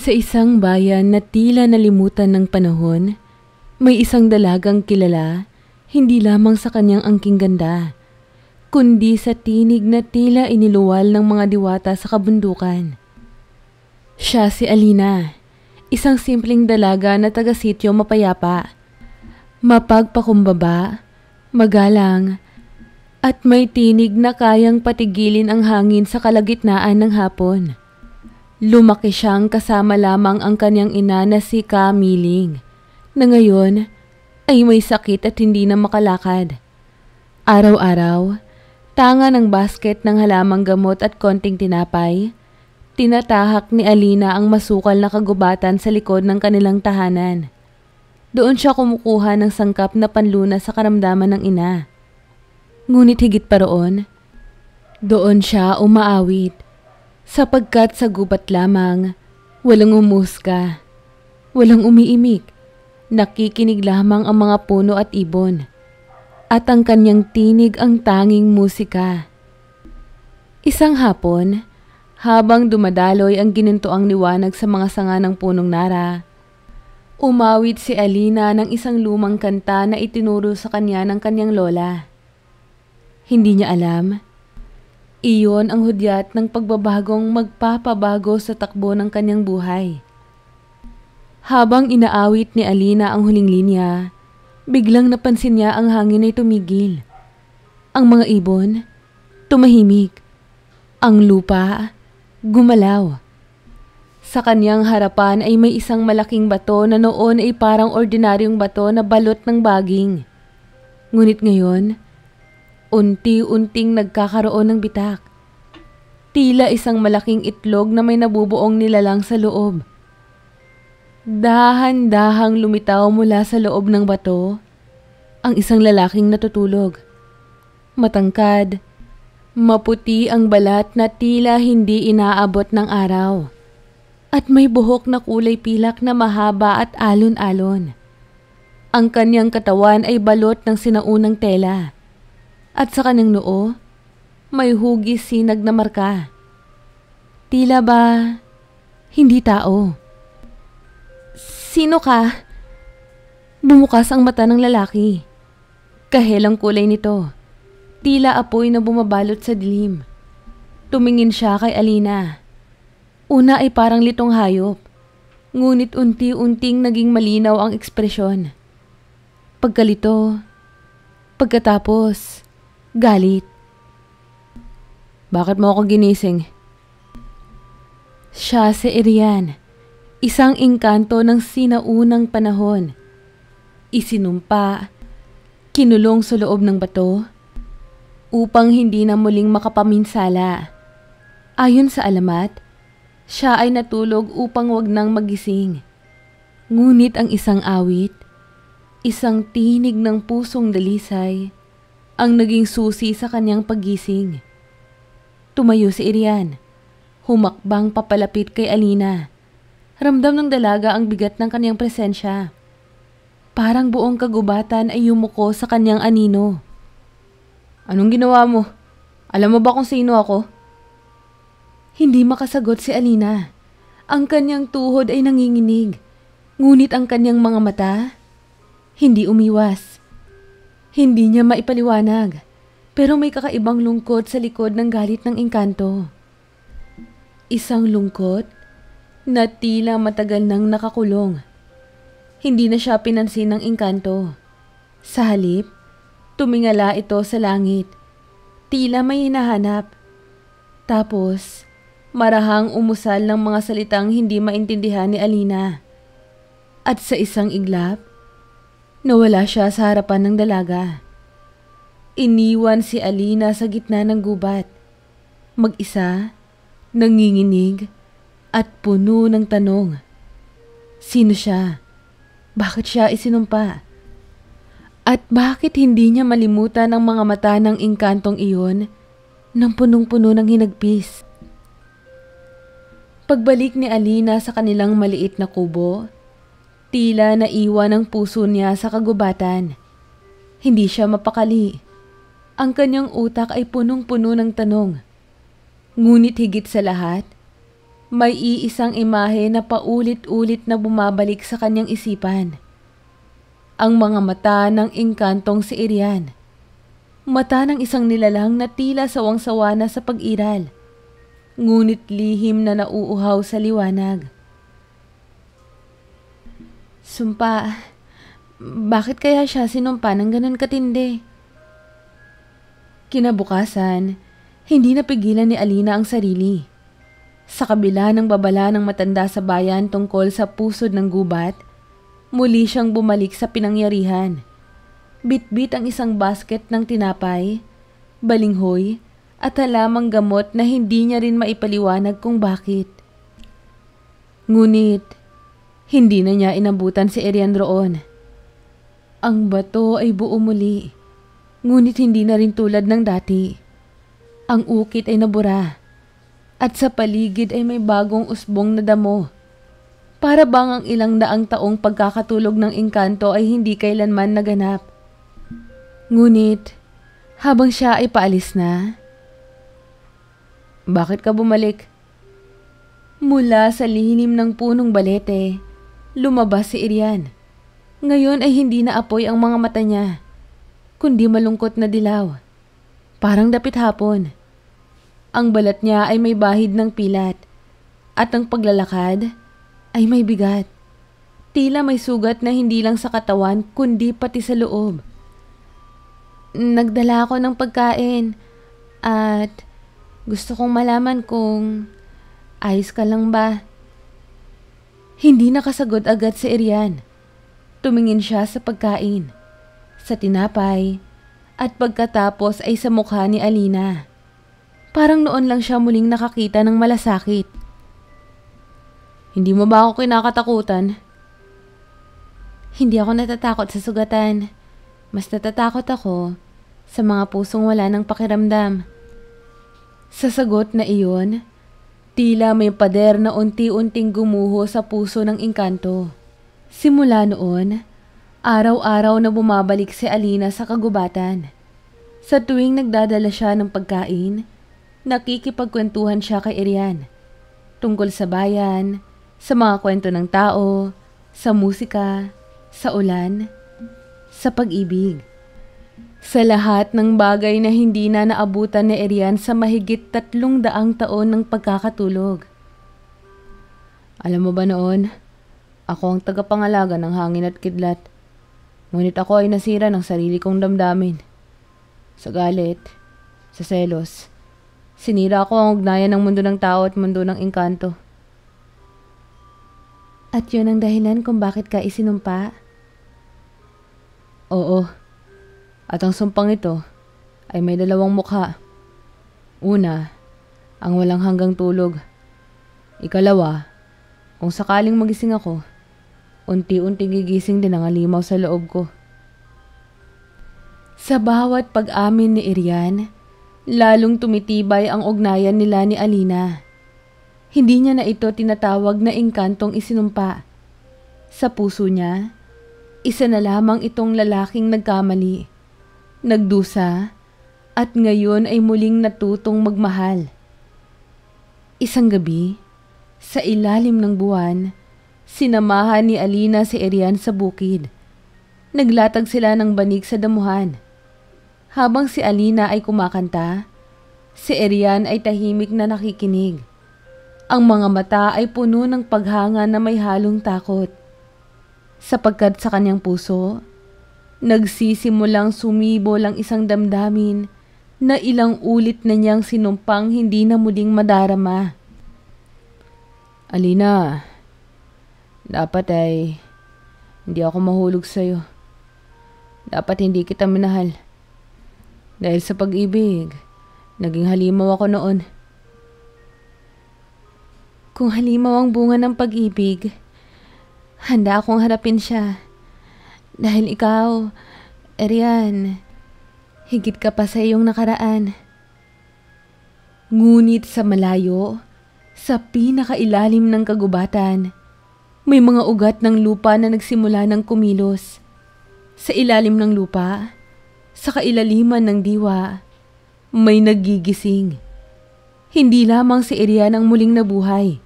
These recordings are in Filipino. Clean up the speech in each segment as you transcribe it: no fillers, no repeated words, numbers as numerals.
Sa isang bayan na tila nalimutan ng panahon, may isang dalagang kilala hindi lamang sa kanyang angking ganda, kundi sa tinig na tila iniluwal ng mga diwata sa kabundukan. Siya si Alina, isang simpleng dalaga na taga-sityo mapayapa, mapagpakumbaba, magalang, at may tinig na kayang patigilin ang hangin sa kalagitnaan ng hapon. Lumaki siyang kasama lamang ang kanyang ina na si Kamiling, na ngayon ay may sakit at hindi na makalakad. Araw-araw, tanga ng basket ng halamang gamot at konting tinapay, tinatahak ni Alina ang masukal na kagubatan sa likod ng kanilang tahanan. Doon siya kumukuha ng sangkap na panlunas sa karamdaman ng ina. Ngunit higit pa roon, doon siya umaawit, sapagkat sa gubat lamang, walang umusga, walang umiimik, nakikinig lamang ang mga puno at ibon, at ang kanyang tinig ang tanging musika. Isang hapon, habang dumadaloy ang ginintoang liwanag sa mga sanga ng punong nara, umawit si Alina ng isang lumang kanta na itinuro sa kanya ng kanyang lola. Hindi niya alam, iyon ang hudyat ng pagbabagong magpapabago sa takbo ng kanyang buhay. Habang inaawit ni Alina ang huling linya, biglang napansin niya ang hangin ay tumigil. Ang mga ibon, tumahimik. Ang lupa, gumalaw. Sa kanyang harapan ay may isang malaking bato na noon ay parang ordinaryong bato na balot ng baging. Ngunit ngayon, unti-unting nagkakaroon ng bitak. Tila isang malaking itlog na may nabubuong nilalang sa loob. Dahan-dahang lumitaw mula sa loob ng bato ang isang lalaking natutulog. Matangkad, maputi ang balat na tila hindi inaabot ng araw. At may buhok na kulay pilak na mahaba at alon-alon. Ang kanyang katawan ay balot ng sinaunang tela. At sa kanyang noo, may hugis sinag na marka. Tila ba hindi tao? Sino ka? Bumukas ang mata ng lalaki. Kahelang kulay nito. Tila apoy na bumabalot sa dilim. Tumingin siya kay Alina. Una ay parang litong hayop, ngunit unti-unting naging malinaw ang ekspresyon. Pagkalito, pagkatapos, galit. Bakit mo ako ginising? Siya si Irian, isang engkanto ng sinaunang panahon. Isinumpa, kinulong sa loob ng bato, upang hindi na muling makapaminsala. Ayon sa alamat, siya ay natulog upang wag nang magising. Ngunit ang isang awit, isang tinig ng pusong dalisay, ang naging susi sa kanyang paggising. Tumayo si Irian, humakbang papalapit kay Alina. Ramdam ng dalaga ang bigat ng kanyang presensya. Parang buong kagubatan ay yumuko sa kanyang anino. Anong ginawa mo? Alam mo ba kung sino ako? Hindi makasagot si Alina. Ang kanyang tuhod ay nanginginig, ngunit ang kanyang mga mata, hindi umiwas. Hindi niya maipaliwanag, pero may kakaibang lungkot sa likod ng galit ng engkanto. Isang lungkot na tila matagal nang nakakulong. Hindi na siya pinansin ng engkanto. Sa halip, tumingala ito sa langit. Tila may hinahanap. Tapos, marahang umusal ng mga salitang hindi maintindihan ni Alina. At sa isang iglap, nawala siya sa harapan ng dalaga. Iniwan si Alina sa gitna ng gubat. Mag-isa, nanginginig, at puno ng tanong. Sino siya? Bakit siya isinumpa? At bakit hindi niya malimutan ang mga mata ng engkantong iyon nang punong-puno ng hinagpis? Pagbalik ni Alina sa kanilang maliit na kubo, tila naiwan ang puso niya sa kagubatan. Hindi siya mapakali. Ang kanyang utak ay punong-puno ng tanong. Ngunit higit sa lahat, May iisang imahe na paulit-ulit na bumabalik sa kanyang isipan. Ang mga mata ng engkantong si Irian. Mata ng isang nilalang na tila sawang-sawa na sa pag-iral, ngunit lihim na nauuhaw sa liwanag. Sumpa, bakit kaya siya sinumpa ng ganun katindi? Kinabukasan, hindi napigilan ni Alina ang sarili. Sa kabila ng babala ng matanda sa bayan tungkol sa pusod ng gubat, muli siyang bumalik sa pinangyarihan. Bit-bit ang isang basket ng tinapay, balinghoy, at halamang gamot na hindi niya rin maipaliwanag kung bakit. Ngunit, hindi na niya inabutan si Irian roon. Ang bato ay buo muli, ngunit hindi na rin tulad ng dati. Ang ukit ay nabura, at sa paligid ay may bagong usbong na damo. Para bang ang ilang daang taong pagkakatulog ng engkanto ay hindi kailanman naganap. Ngunit, habang siya ay paalis na, "Bakit ka bumalik?" Mula sa lihinim ng punong balete, lumabas si Irian. Ngayon ay hindi na apoy ang mga mata niya, kundi malungkot na dilaw. Parang dapit hapon. Ang balat niya ay may bahid ng pilat, at ang paglalakad ay may bigat. Tila may sugat na hindi lang sa katawan kundi pati sa loob. "Nagdala ako ng pagkain at gusto kong malaman kung ayos ka lang ba?" Hindi nakasagot agad si Irian. Tumingin siya sa pagkain, sa tinapay, at pagkatapos ay sa mukha ni Alina. Parang noon lang siya muling nakakita ng malasakit. "Hindi mo ba ako kinakatakutan?" "Hindi ako natatakot sa sugatan. Mas natatakot ako sa mga pusong wala ng pakiramdam." Sa sagot na iyon, tila may pader na unti-unting gumuho sa puso ng engkanto. Simula noon, araw-araw na bumabalik si Alina sa kagubatan. Sa tuwing nagdadala siya ng pagkain, nakikipagkwentuhan siya kay Irian tungkol sa bayan, sa mga kwento ng tao, sa musika, sa ulan, sa pag-ibig. Sa lahat ng bagay na hindi na naabutan ni Irian sa mahigit 300 taon ng pagkakatulog. "Alam mo ba noon, ako ang tagapangalaga ng hangin at kidlat. Ngunit ako ay nasira ng sarili kong damdamin. Sa galit, sa selos, sinira ko ang ugnayan ng mundo ng tao at mundo ng engkanto." "At yun ang dahilan kung bakit ka isinumpa?" "Oo. At ang sumpang ito ay may 2 mukha. Una, ang walang hanggang tulog. Ikalawa, kung sakaling magising ako, unti-unti gigising din ang halimaw sa loob ko." Sa bawat pag-amin ni Irian, lalong tumitibay ang ugnayan nila ni Alina. Hindi niya na ito tinatawag na engkantong isinumpa. Sa puso niya, isa na lamang itong lalaking nagkamali, nagdusa, at ngayon ay muling natutong magmahal. Isang gabi, sa ilalim ng buwan, sinamahan ni Alina si Irian sa bukid. Naglatag sila ng banig sa damuhan. Habang si Alina ay kumakanta, si Irian ay tahimik na nakikinig. Ang mga mata ay puno ng paghanga na may halong takot. Sapagkat sa kanyang puso, nagsisimulang sumibol ang isang damdamin na ilang ulit na niyang sinumpang hindi na muling madarama. "Alina, dapat ay hindi ako mahulog sa'yo. Dapat hindi kita minahal. Dahil sa pag-ibig, naging halimaw ako noon." "Kung halimaw ang bunga ng pag-ibig, handa akong harapin siya. Dahil ikaw, Irian, higit ka pa sa iyong nakaraan." Ngunit sa malayo, sa pinakailalim ng kagubatan, may mga ugat ng lupa na nagsimula ng kumilos. Sa ilalim ng lupa, sa kailaliman ng diwa, may nagigising. Hindi lamang si Irian ang muling nabuhay,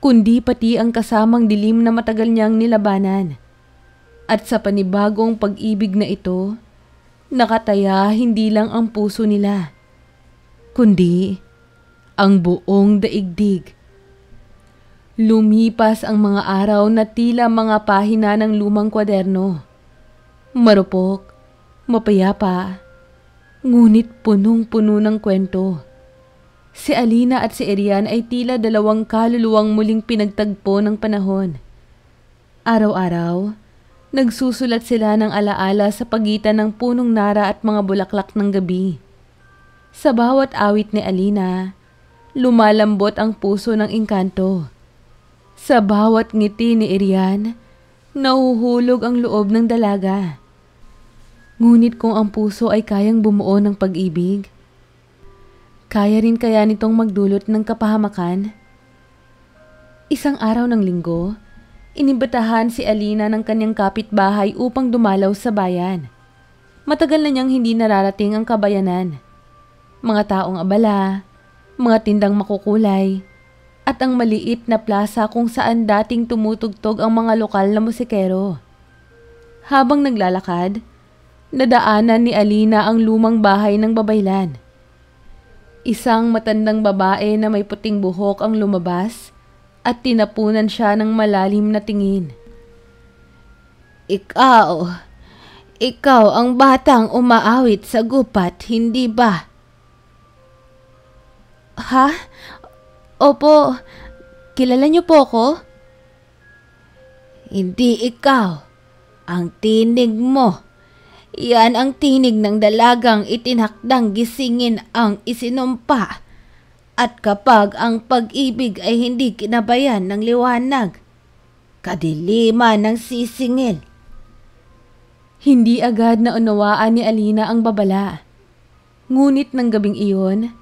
kundi pati ang kasamang dilim na matagal niyang nilabanan. At sa panibagong pag-ibig na ito, nakataya hindi lang ang puso nila, kundi ang buong daigdig. Lumipas ang mga araw na tila mga pahina ng lumang kwaderno. Marupok, mapayapa, ngunit punong-puno ng kwento. Si Alina at si Erian ay tila dalawang kaluluwang muling pinagtagpo ng panahon. Araw-araw, nagsusulat sila ng alaala sa pagitan ng punong nara at mga bulaklak ng gabi. Sa bawat awit ni Alina, lumalambot ang puso ng engkanto. Sa bawat ngiti ni Erian, nahuhulog ang loob ng dalaga. Ngunit kung ang puso ay kayang bumuo ng pag-ibig, kaya rin kaya nitong magdulot ng kapahamakan? Isang araw ng linggo, inibitahan si Alina ng kanyang kapitbahay upang dumalaw sa bayan. Matagal na niyang hindi nararating ang kabayanan. Mga taong abala, mga tindang makukulay, at ang maliit na plaza kung saan dating tumutugtog ang mga lokal na musikero. Habang naglalakad, nadaanan ni Alina ang lumang bahay ng babaylan. Isang matandang babae na may puting buhok ang lumabas at tinapunan siya ng malalim na tingin. Ikaw ang batang umaawit sa gupat, hindi ba? Ha? Opo, kilala niyo po ako? Hindi ikaw. Ang tinig mo. Yan ang tinig ng dalagang itinakdang gisingin ang isinumpa. At kapag ang pag-ibig ay hindi kinabayan ng liwanag, kadiliman ng sisingil. Hindi agad na unawaan ni Alina ang babala. Ngunit ng gabing iyon,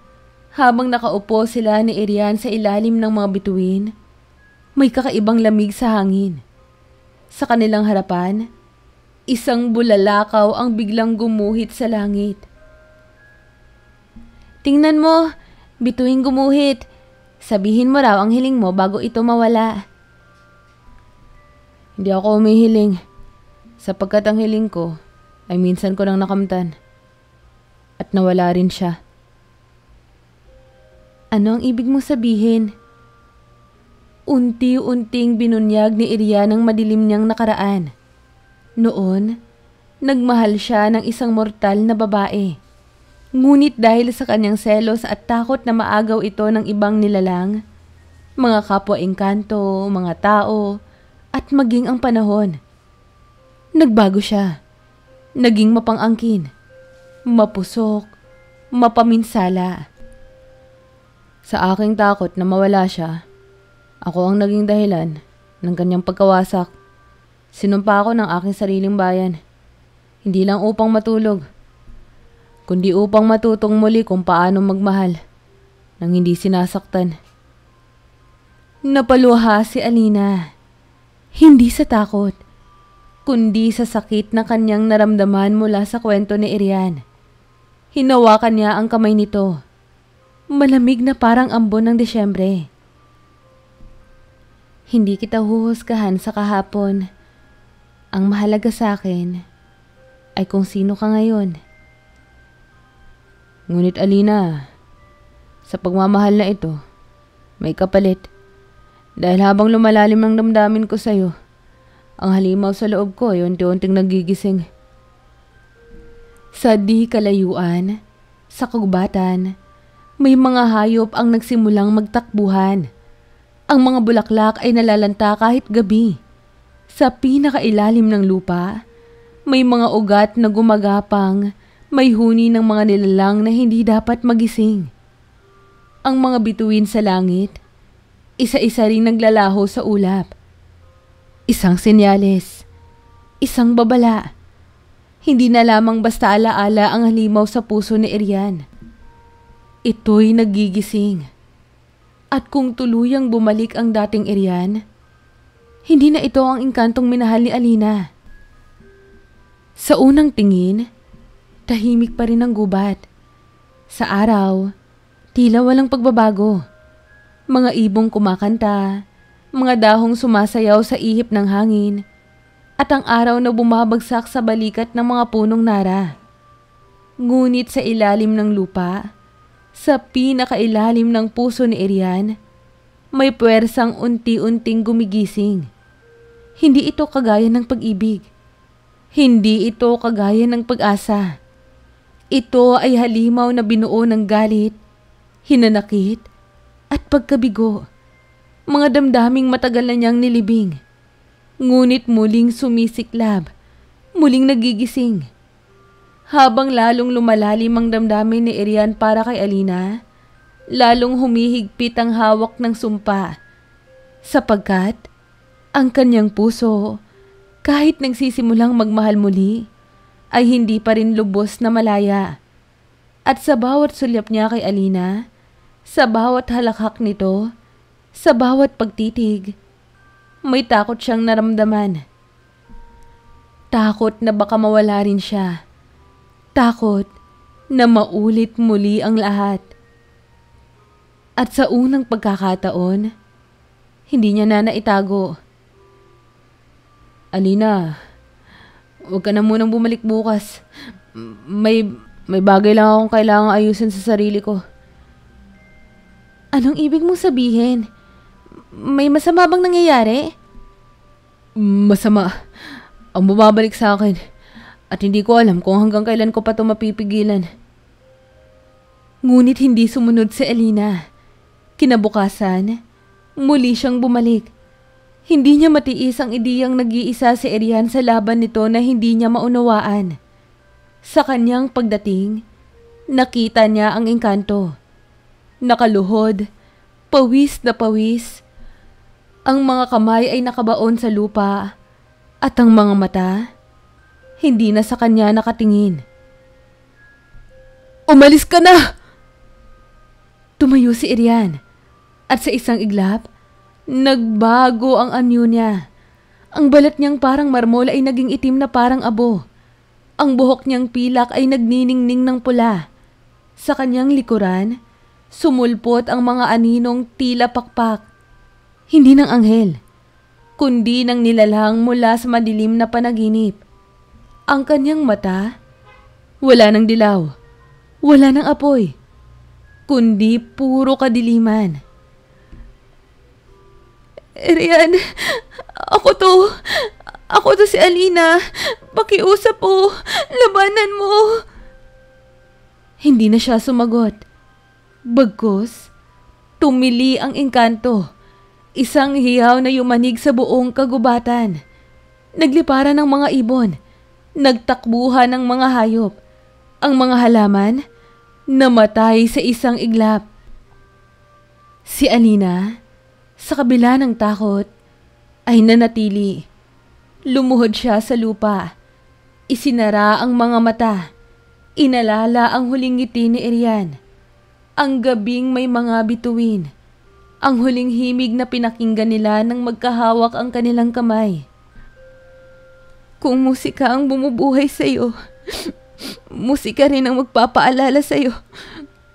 habang nakaupo sila ni Erian sa ilalim ng mga bituin, may kakaibang lamig sa hangin. Sa kanilang harapan, isang bulalakaw ang biglang gumuhit sa langit. Tingnan mo, bituing gumuhit. Sabihin mo raw ang hiling mo bago ito mawala. Hindi ako humihiling, sapagkat ang hiling ko ay minsan ko nang nakamtan. At nawala rin siya. Ano ang ibig mo sabihin? Unti-unting binunyag ni Erian ang madilim niyang nakaraan. Noon, nagmahal siya ng isang mortal na babae. Ngunit dahil sa kanyang selos at takot na maagaw ito ng ibang nilalang, mga kapwa-engkanto, mga tao, at maging ang panahon, nagbago siya. Naging mapang-angkin, mapusok, mapaminsala. Sa aking takot na mawala siya, ako ang naging dahilan ng kanyang pagkawasak. Sinumpa ako ng aking sariling bayan, hindi lang upang matulog, kundi upang matutong muli kung paano magmahal nang hindi sinasaktan. Napaluha si Alina, hindi sa takot, kundi sa sakit na kanyang naramdaman mula sa kwento ni Erian. Hinawakan niya ang kamay nito, malamig na parang ambon ng Desyembre. Hindi kita huhusgahan sa kahapon. Ang mahalaga sa akin ay kung sino ka ngayon. Ngunit Alina, sa pagmamahal na ito, may kapalit. Dahil habang lumalalim ang damdamin ko sa'yo, ang halimaw sa loob ko ay unti-unting nagigising. Sa di kalayuan, sa kagubatan, may mga hayop ang nagsimulang magtakbuhan. Ang mga bulaklak ay nalalanta kahit gabi. Sa pinakailalim ng lupa, may mga ugat na gumagapang, may huni ng mga nilalang na hindi dapat magising. Ang mga bituin sa langit, isa-isa ring naglalaho sa ulap. Isang senyales, isang babala. Hindi na lamang basta alaala ang halimaw sa puso ni Erian. Ito'y nagigising. At kung tuluyang bumalik ang dating Erian, hindi na ito ang engkantong minahal ni Alina. Sa unang tingin, tahimik pa rin ang gubat. Sa araw, tila walang pagbabago. Mga ibong kumakanta, mga dahong sumasayaw sa ihip ng hangin, at ang araw na bumabagsak sa balikat ng mga punong nara. Ngunit sa ilalim ng lupa, sa pinakailalim ng puso ni Erian, may puwersang unti-unting gumigising. Hindi ito kagaya ng pag-ibig. Hindi ito kagaya ng pag-asa. Ito ay halimaw na binuo ng galit, hinanakit, at pagkabigo. Mga damdaming matagal na niyang nilibing. Ngunit muling sumisiklab, muling nagigising. Habang lalong lumalalim ang damdamin ni Erian para kay Alina, lalong humihigpit ang hawak ng sumpa. Sapagkat ang kanyang puso, kahit nagsisimulang magmahal muli, ay hindi pa rin lubos na malaya. At sa bawat sulyap niya kay Alina, sa bawat halakhak nito, sa bawat pagtitig, may takot siyang naramdaman. Takot na baka mawala rin siya. Takot na maulit muli ang lahat. At sa unang pagkakataon, hindi niya na naitago. Alina, huwag ka na munang bumalik bukas. May bagay lang akong kailangang ayusin sa sarili ko. Anong ibig mong sabihin? May masama bang nangyayari? Masama. Ang bumabalik sa akin. At hindi ko alam kung hanggang kailan ko pa ito mapipigilan. Ngunit hindi sumunod si Alina. Kinabukasan, muli siyang bumalik. Hindi niya matiis ang ideyang nag-iisa si Erian sa laban nito na hindi niya maunawaan. Sa kanyang pagdating, nakita niya ang engkanto. Nakaluhod, pawis na pawis. Ang mga kamay ay nakabaon sa lupa at ang mga mata hindi na sa kanya nakatingin. Umalis ka na! Tumayo si Erian at sa isang iglap, nagbago ang anyo niya. Ang balat niyang parang marmol ay naging itim na parang abo. Ang buhok niyang pilak ay nagniningning ng pula. Sa kanyang likuran, sumulpot ang mga aninong tila pakpak. Hindi ng anghel, kundi ng nilalang mula sa madilim na panaginip. Ang kanyang mata, wala ng dilaw, wala ng apoy, kundi puro kadiliman. Erian, ako to si Alina. Pakiusap po, labanan mo. Hindi na siya sumagot. Bagkus, tumili ang engkanto. Isang hiyaw na yumanig sa buong kagubatan. Nagliparan ng mga ibon. Nagtakbuhan ng mga hayop. Ang mga halaman, namatay sa isang iglap. Si Alina, sa kabila ng takot, ay nanatili. Lumuhod siya sa lupa. Isinara ang mga mata. Inalala ang huling ngiti ni Erian. Ang gabing may mga bituin. Ang huling himig na pinakinggan nila nang magkahawak ang kanilang kamay. Kung musika ang bumubuhay sa iyo, musika rin ang magpapaalala sa iyo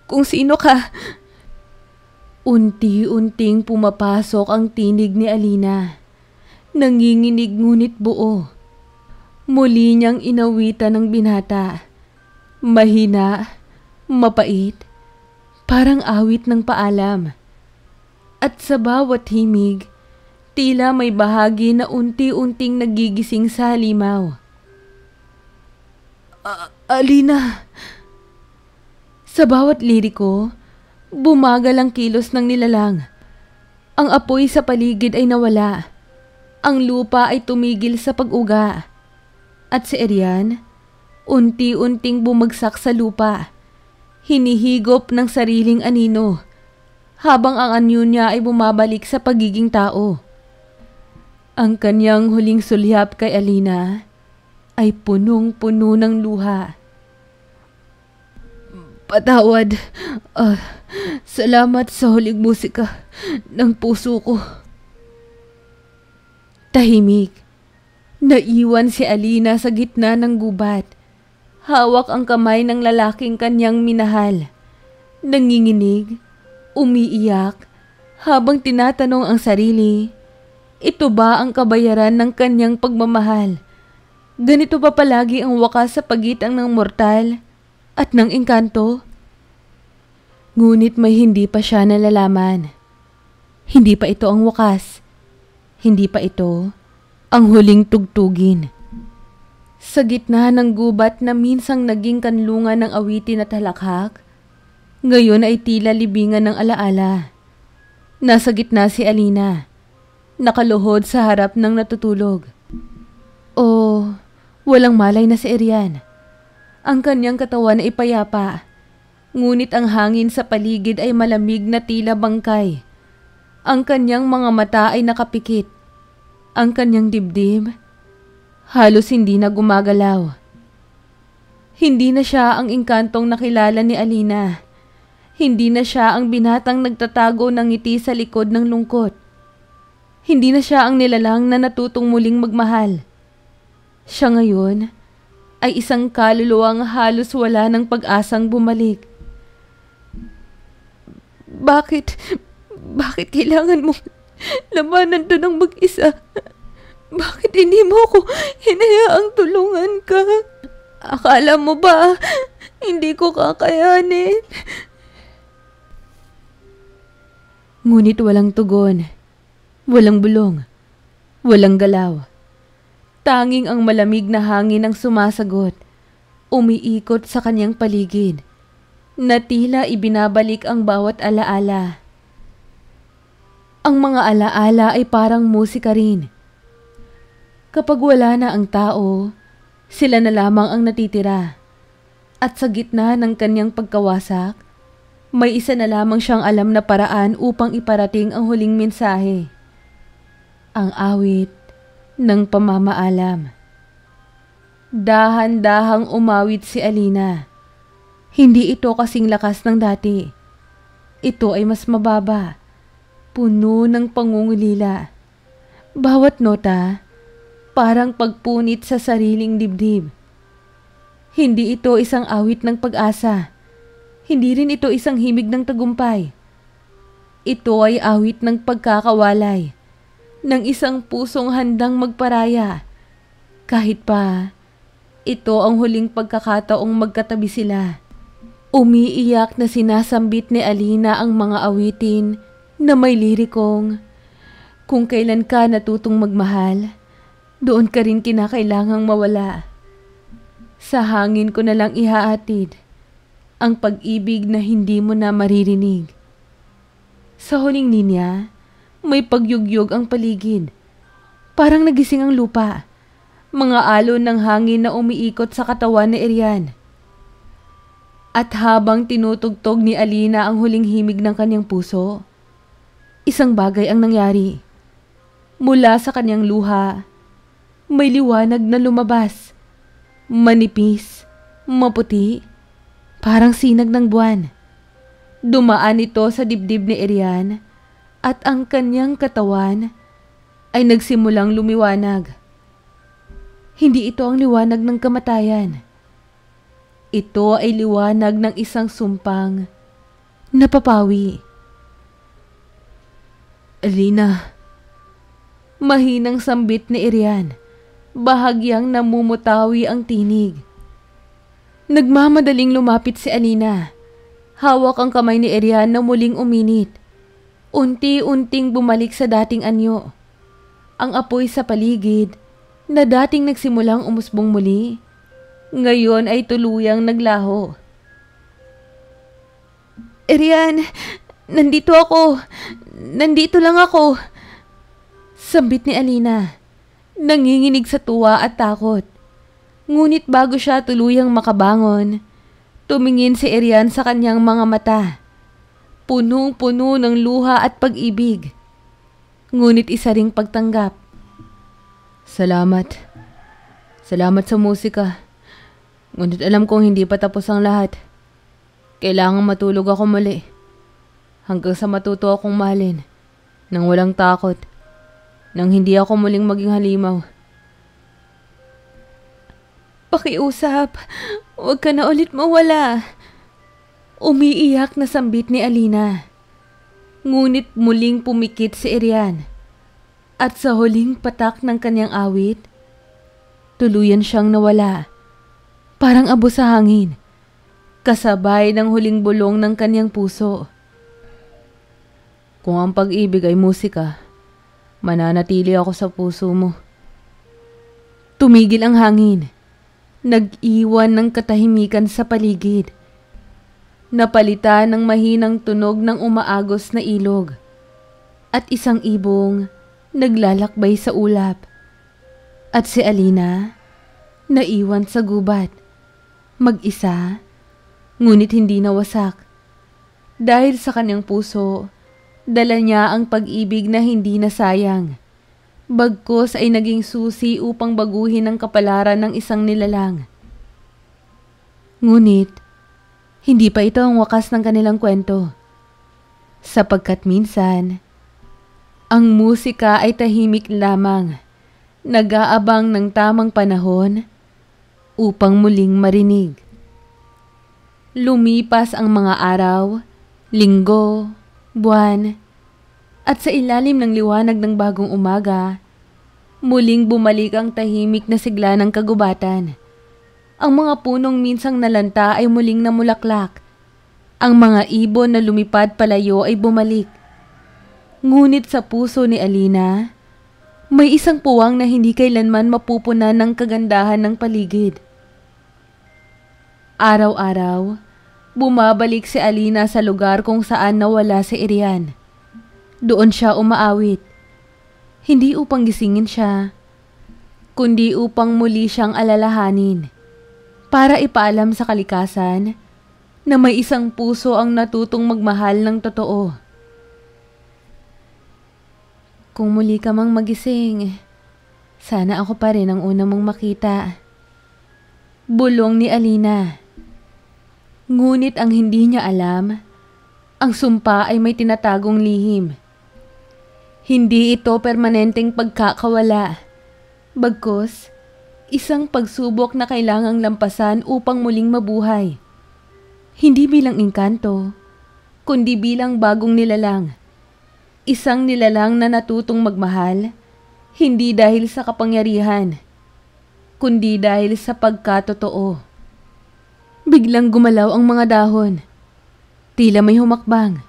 kung sino ka. Unti-unting pumapasok ang tinig ni Alina. Nanginginig ngunit buo. Muli niyang inawitan ng binata. Mahina, mapait, parang awit ng paalam. At sa bawat himig, tila may bahagi na unti-unting nagigising sa halimaw. Alina! Sa bawat liriko, bumagal ang kilos ng nilalang. Ang apoy sa paligid ay nawala. Ang lupa ay tumigil sa pag-uga. At si Erian, unti-unting bumagsak sa lupa. Hinihigop ng sariling anino. Habang ang anyo niya ay bumabalik sa pagiging tao. Ang kanyang huling sulyap kay Alina ay punong-puno ng luha. Patawad. Salamat sa huling musika ng puso ko. Tahimik. Naiwan si Alina sa gitna ng gubat. Hawak ang kamay ng lalaking kanyang minahal. Nanginginig, umiiyak, habang tinatanong ang sarili Ito ba ang kabayaran ng kanyang pagmamahal? Ganito ba palagi ang wakas sa pagitan ng mortal at ng engkanto? Ngunit may hindi pa siya nalalaman. Hindi pa ito ang wakas. Hindi pa ito ang huling tugtugin. Sa gitna ng gubat na minsang naging kanlungan ng awitin at halakhak, ngayon ay tila libingan ng alaala. Nasa gitna si Alina, nakaluhod sa harap ng natutulog. Walang malay na si Erian. Ang kanyang katawan ay payapa, ngunit ang hangin sa paligid ay malamig na tila bangkay. Ang kanyang mga mata ay nakapikit. Ang kanyang dibdib halos hindi na gumagalaw. Hindi na siya ang engkantong nakilala ni Alina. Hindi na siya ang binatang nagtatago ng ngiti sa likod ng lungkot. Hindi na siya ang nilalang na natutong muling magmahal. Siya ngayon ay isang kaluluwang halos wala ng pag-asang bumalik. Bakit kailangan mo labanan to ng mag-isa? Bakit hindi mo ko hinayaang tulungan ka? Akala mo ba hindi ko kakayanin? Ngunit walang tugon, walang bulong, walang galaw. Tanging ang malamig na hangin ang sumasagot, umiikot sa kanyang paligid, na tila ibinabalik ang bawat alaala. Ang mga alaala ay parang musika rin. Kapag wala na ang tao, sila na lamang ang natitira. At sa gitna ng kanyang pagkawasak, may isa na lamang siyang alam na paraan upang iparating ang huling mensahe. Ang awit ng pamamaalam. Dahan-dahang umawit si Alina. Hindi ito kasing lakas ng dati. Ito ay mas mababa, puno ng pangungulila. Bawat nota, parang pagpunit sa sariling dibdib. Hindi ito isang awit ng pag-asa. Hindi rin ito isang himig ng tagumpay. Ito ay awit ng pagkakawalay, ng isang pusong handang magparaya. Kahit pa, ito ang huling pagkakataong magkatabi sila. Umiiyak na sinasambit ni Alina ang mga awitin na may lirikong, kung kailan ka natutong magmahal, doon ka rin kinakailangang mawala. Sa hangin ko na lang ihahatid ang pag-ibig na hindi mo na maririnig. Sa huling linya, may pagyugyog ang paligid. Parang nagising ang lupa. Mga alon ng hangin na umiikot sa katawan ni Erian. At habang tinutugtog ni Alina ang huling himig ng kanyang puso, isang bagay ang nangyari. Mula sa kanyang luha, may liwanag na lumabas. Manipis, maputi, parang sinag ng buwan. Dumaan ito sa dibdib ni Erian at ang kanyang katawan ay nagsimulang lumiwanag. Hindi ito ang liwanag ng kamatayan. Ito ay liwanag ng isang sumpang napapawi. Alina. Mahinang sambit ni Erian. Bahagyang namumutawi ang tinig. Nagmamadaling lumapit si Alina. Hawak ang kamay ni Erian na muling uminit. Unti-unting bumalik sa dating anyo. Ang apoy sa paligid na dating nagsimulang umusbong muli, ngayon ay tuluyang naglaho. Erian, nandito ako. Nandito lang ako. Sambit ni Alina, nanginginig sa tuwa at takot. Ngunit bago siya tuluyang makabangon, tumingin si Erian sa kanyang mga mata. Punong-puno ng luha at pag-ibig. Ngunit isa ring pagtanggap. Salamat. Salamat sa musika. Ngunit alam kong hindi pa tapos ang lahat. Kailangang matulog ako muli. Hanggang sa matuto akong mahalin. Nang walang takot. Nang hindi ako muling maging halimaw. Pakiusap. Huwag ka na ulit mawala. Umiiyak na sambit ni Alina. Ngunit muling pumikit si Erian. At sa huling patak ng kanyang awit, tuluyan siyang nawala, parang abo sa hangin, kasabay ng huling bulong ng kanyang puso. Kung ang pag-ibig ay musika, mananatili ako sa puso mo. Tumigil ang hangin, nag-iwan ng katahimikan sa paligid. Napalitan ng mahinang tunog ng umaagos na ilog at isang ibong naglalakbay sa ulap. At si Alina, naiwan sa gubat, mag-isa, ngunit hindi nawasak. Dahil sa kanyang puso, dala niya ang pag-ibig na hindi nasayang. Bagkus ay naging susi upang baguhin ang kapalaran ng isang nilalang. Ngunit, hindi pa ito ang wakas ng kanilang kwento. Sapagkat minsan, ang musika ay tahimik lamang, nag-aabang ng tamang panahon upang muling marinig. Lumipas ang mga araw, linggo, buwan, at sa ilalim ng liwanag ng bagong umaga, muling bumalik ang tahimik na sigla ng kagubatan. Ang mga punong minsang nalanta ay muling namulaklak. Ang mga ibon na lumipad palayo ay bumalik. Ngunit sa puso ni Alina, may isang puwang na hindi kailanman mapupunan ng kagandahan ng paligid. Araw-araw, bumabalik si Alina sa lugar kung saan nawala si Irian. Doon siya umaawit. Hindi upang gisingin siya, kundi upang muli siyang alalahanin. Para ipaalam sa kalikasan na may isang puso ang natutong magmahal ng totoo. Kung muli ka mang magising, sana ako pa rin ang una mong makita. Bulong ni Alina. Ngunit ang hindi niya alam, ang sumpa ay may tinatagong lihim. Hindi ito permanenteng pagkakawala. Bagkus, isang pagsubok na kailangang lampasan upang muling mabuhay. Hindi bilang engkanto, kundi bilang bagong nilalang. Isang nilalang na natutong magmahal, hindi dahil sa kapangyarihan, kundi dahil sa pagkatotoo. Biglang gumalaw ang mga dahon. Tila may humakbang.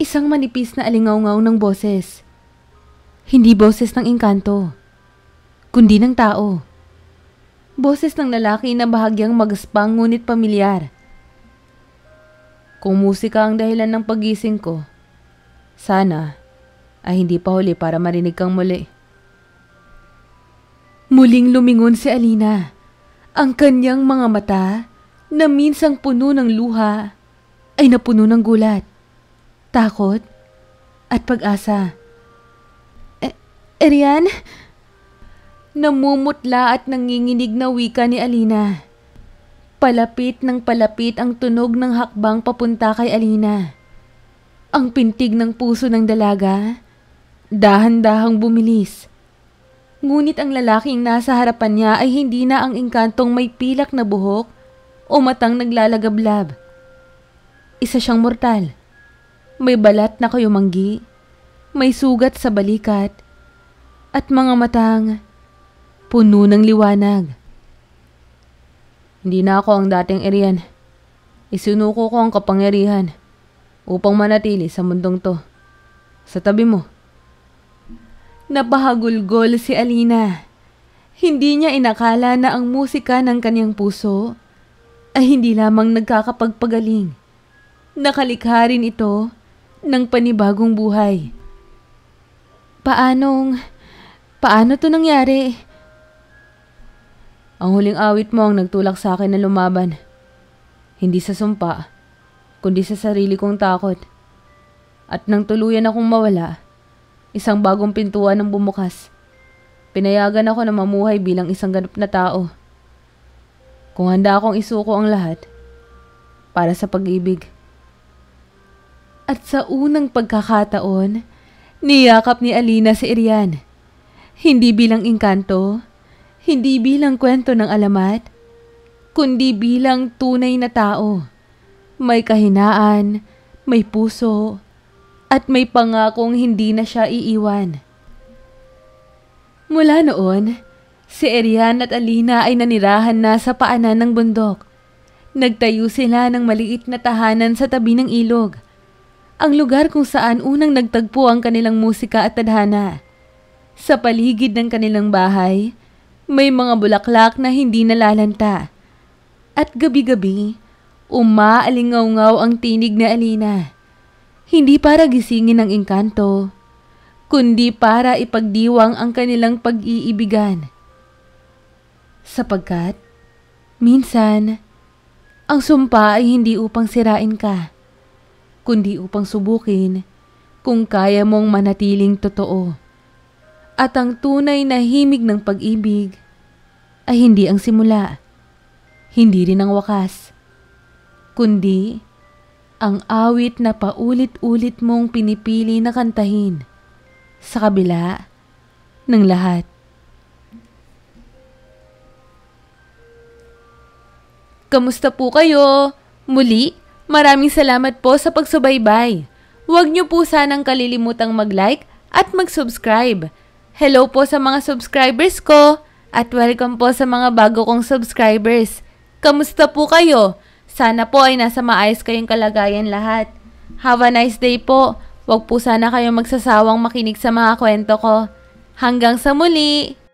Isang manipis na alingaw-ngaw ng boses. Hindi boses ng engkanto, kundi ng tao. Boses ng lalaki na bahagyang magaspang ngunit pamilyar. Kung musika ang dahilan ng pagising ko, sana ay hindi pa huli para marinig kang muli. Muling lumingon si Alina. Ang kanyang mga mata na minsang puno ng luha ay napuno ng gulat, takot at pag-asa. Irian? Namumutla at nanginginig na wika ni Alina. Palapit ng palapit ang tunog ng hakbang papunta kay Alina. Ang pintig ng puso ng dalaga, dahan-dahang bumilis. Ngunit ang lalaking nasa harapan niya ay hindi na ang engkantong may pilak na buhok o matang naglalagablab. Isa siyang mortal. May balat na kayumanggi, may sugat sa balikat, at mga matang puno ng liwanag. Hindi na ako ang dating Irian. Isinuko ko ang kapangyarihan upang manatili sa mundong to. Sa tabi mo. Napahagulgol si Alina. Hindi niya inakala na ang musika ng kanyang puso ay hindi lamang nagkakapagpagaling. Nakalikha rin ito ng panibagong buhay. Paano to nangyari? Ang huling awit mo ang nagtulak sa akin na lumaban. Hindi sa sumpa, kundi sa sarili kong takot. At nang tuluyan akong mawala, isang bagong pintuan ang bumukas. Pinayagan ako na mamuhay bilang isang ganap na tao. Kung handa akong isuko ang lahat para sa pag-ibig. At sa unang pagkakataon, niyakap ni Alina si Irian. Hindi bilang engkanto, hindi bilang kwento ng alamat, kundi bilang tunay na tao. May kahinaan, may puso, at may pangakong hindi na siya iiwan. Mula noon, si Erian at Alina ay nanirahan na sa paanan ng bundok. Nagtayo sila ng maliit na tahanan sa tabi ng ilog. Ang lugar kung saan unang nagtagpo ang kanilang musika at tadhana. Sa paligid ng kanilang bahay, may mga bulaklak na hindi nalalanta. At gabi-gabi, umaalingaw-ngaw ang tinig na Alina. Hindi para gisingin ang engkanto, kundi para ipagdiwang ang kanilang pag-iibigan. Sapagkat, minsan, ang sumpa ay hindi upang sirain ka, kundi upang subukin kung kaya mong manatiling totoo. At ang tunay na himig ng pag-ibig ay hindi ang simula, hindi rin ang wakas, kundi ang awit na paulit-ulit mong pinipili na kantahin sa kabila ng lahat. Kamusta po kayo? Muli, maraming salamat po sa pagsubaybay. Huwag niyo po sanang kalilimutang mag-like at mag-subscribe. Hello po sa mga subscribers ko at welcome po sa mga bago kong subscribers. Kamusta po kayo? Sana po ay nasa maayos kayong kalagayan lahat. Have a nice day po. Huwag po sana kayong magsasawang makinig sa mga kwento ko. Hanggang sa muli!